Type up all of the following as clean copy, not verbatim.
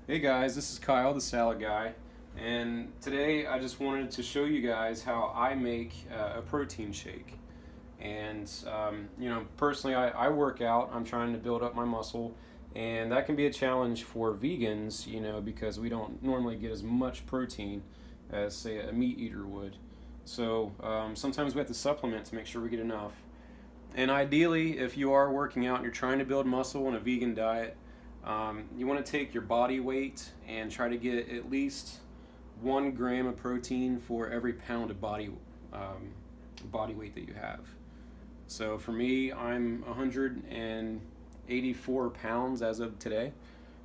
Hey guys, this is Kyle, the salad guy, and today I just wanted to show you guys how I make a protein shake. And personally, I work out. I'm trying to build up my muscle, and that can be a challenge for vegans, because we don't normally get as much protein as, say, a meat eater would. So sometimes we have to supplement to make sure we get enough. And ideally, if you are working out and you're trying to build muscle on a vegan diet, you want to take your body weight and try to get at least 1 gram of protein for every pound of body weight that you have. So for me, I'm 184 pounds as of today,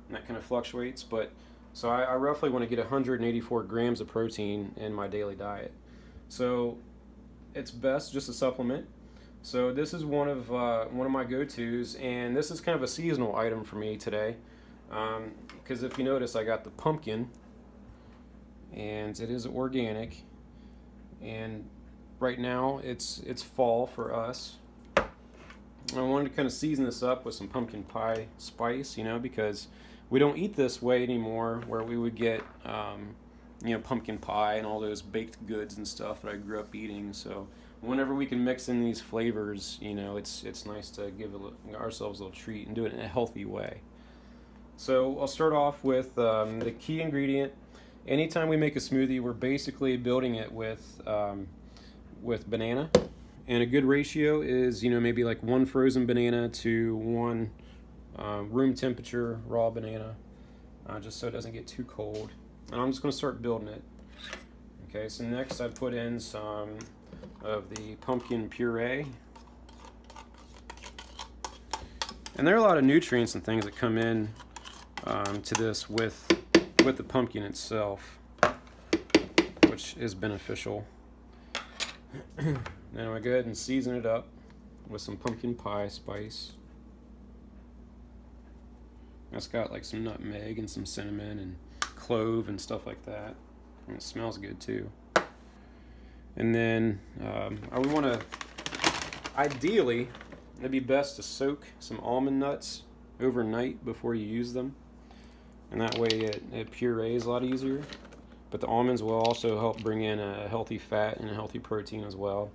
and that kind of fluctuates. But so I roughly want to get 184 grams of protein in my daily diet. So it's best just a supplement. So this is one of my go-tos, and this is kind of a seasonal item for me today. Because if you notice, I got the pumpkin, and it is organic. And right now, it's fall for us. I wanted to kind of season this up with some pumpkin pie spice, because we don't eat this way anymore, where we would get pumpkin pie and all those baked goods and stuff that I grew up eating. So whenever we can mix in these flavors, it's nice to give ourselves a little treat and do it in a healthy way. So I'll start off with the key ingredient. Anytime we make a smoothie, we're basically building it with banana, and a good ratio is maybe like 1 frozen banana to 1 room temperature raw banana, just so it doesn't get too cold. And I'm just going to start building it. Okay, so next I put in some of the pumpkin puree. And there are a lot of nutrients and things that come in to this with the pumpkin itself, which is beneficial. Now I go ahead and season it up with some pumpkin pie spice. That's got like some nutmeg and some cinnamon and clove and stuff like that. And it smells good too. And then I would want to, ideally, it'd be best to soak some almond nuts overnight before you use them. And that way it purees a lot easier. But the almonds will also help bring in a healthy fat and a healthy protein as well.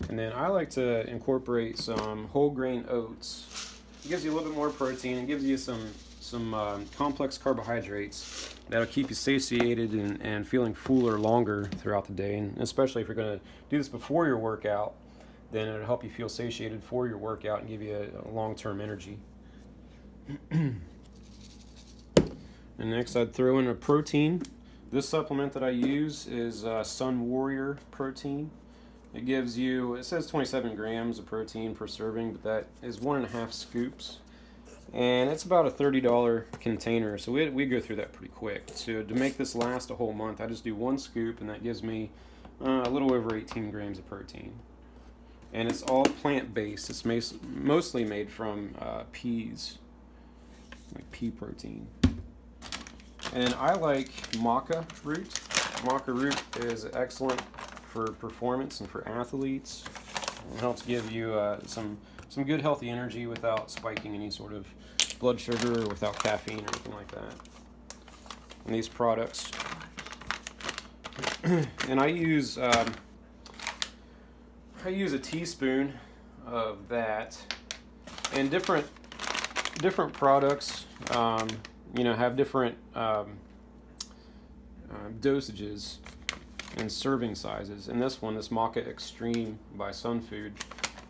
And then I like to incorporate some whole grain oats. It gives you a little bit more protein. It gives you some complex carbohydrates that'll keep you satiated and feeling fuller longer throughout the day. And especially if you're going to do this before your workout, then it'll help you feel satiated for your workout and give you a long-term energy. And next I'd throw in a protein. This supplement that I use is Sun Warrior protein. It says 27 grams of protein per serving, but that is 1.5 scoops. And it's about a $30 container, so we go through that pretty quick. So to make this last a whole month, I just do 1 scoop, and that gives me a little over 18 grams of protein. And it's all plant-based. It's mostly made from peas, like pea protein. And I like maca root. Maca root is excellent for performance and for athletes. It helps give you some good healthy energy without spiking any sort of blood sugar or without caffeine or anything like that. And these products, and I use a teaspoon of that. And different products, have different dosages and serving sizes. And this Maca Extreme by Sun Food,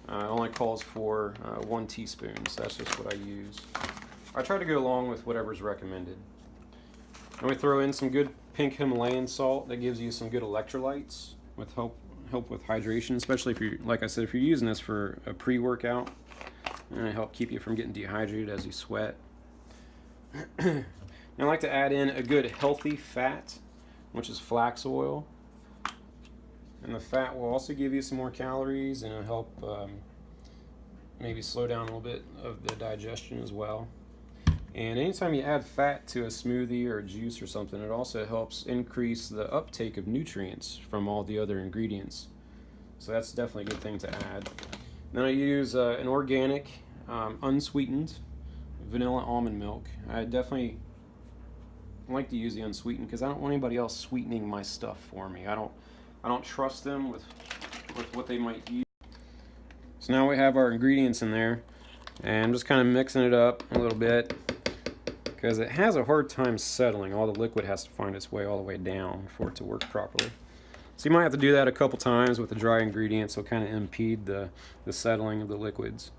only calls for 1 teaspoon, so that's just what I use. I try to go along with whatever's recommended. And we throw in some good pink Himalayan salt that gives you some good electrolytes with help with hydration, especially if you're, like I said, if you're using this for a pre-workout, and it help keep you from getting dehydrated as you sweat. And I like to add in a good healthy fat, which is flax oil. And the fat will also give you some more calories, and it'll help maybe slow down a little bit of the digestion as well. And anytime you add fat to a smoothie or a juice or something, it also helps increase the uptake of nutrients from all the other ingredients. So that's definitely a good thing to add. Then I use an organic, unsweetened vanilla almond milk. I definitely like to use the unsweetened because I don't want anybody else sweetening my stuff for me. I don't trust them with what they might use. So now we have our ingredients in there, and I'm just kind of mixing it up a little bit because it has a hard time settling. All the liquid has to find its way all the way down for it to work properly. So you might have to do that a couple times with the dry ingredients. It'll kind of impede the settling of the liquids.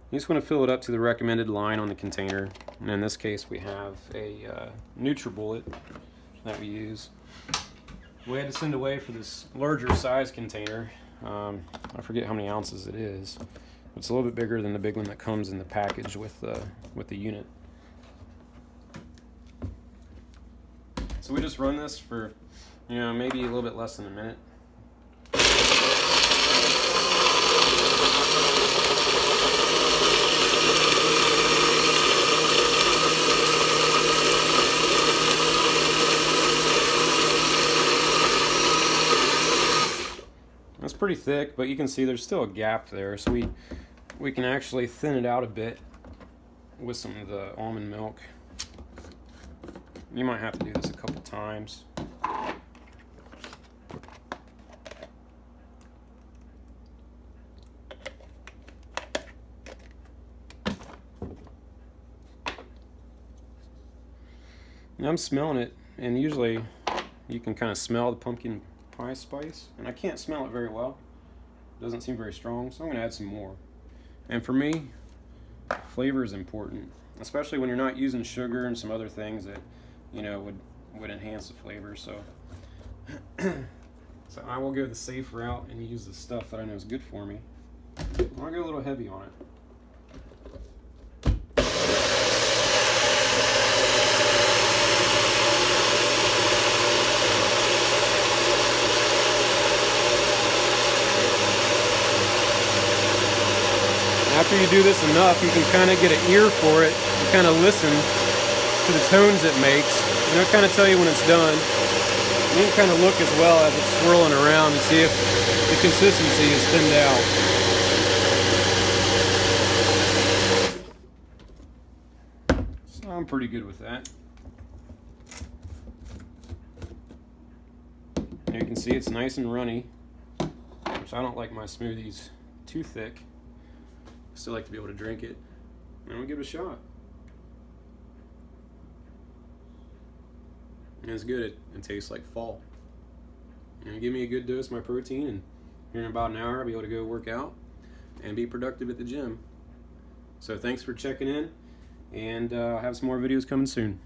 You just want to fill it up to the recommended line on the container. And in this case, we have a NutriBullet that we use. We had to send away for this larger size container. I forget how many ounces it is. It's a little bit bigger than the big one that comes in the package with the unit. So we just run this for, maybe a little bit less than a minute. It's pretty thick, but you can see there's still a gap there, so we can actually thin it out a bit with some of the almond milk. You might have to do this a couple times. Now I'm smelling it, and usually you can kind of smell the pumpkin pie spice, and I can't smell it very well. It doesn't seem very strong, so I'm going to add some more. And for me, flavor is important, especially when you're not using sugar and some other things that would enhance the flavor. So so I will go the safe route and use the stuff that I know is good for me. I'll go a little heavy on it. After you do this enough, you can kind of get an ear for it. You kind of listen to the tones it makes. And it'll kind of tell you when it's done. And you can kind of look as well as it's swirling around and see if the consistency is thinned out. So I'm pretty good with that. There you can see it's nice and runny, which I don't like my smoothies too thick. Still like to be able to drink it, and we'll give it a shot. And it's good. It tastes like fall. And give me a good dose of my protein, and here in about an hour I'll be able to go work out and be productive at the gym. So thanks for checking in, and I'll have some more videos coming soon.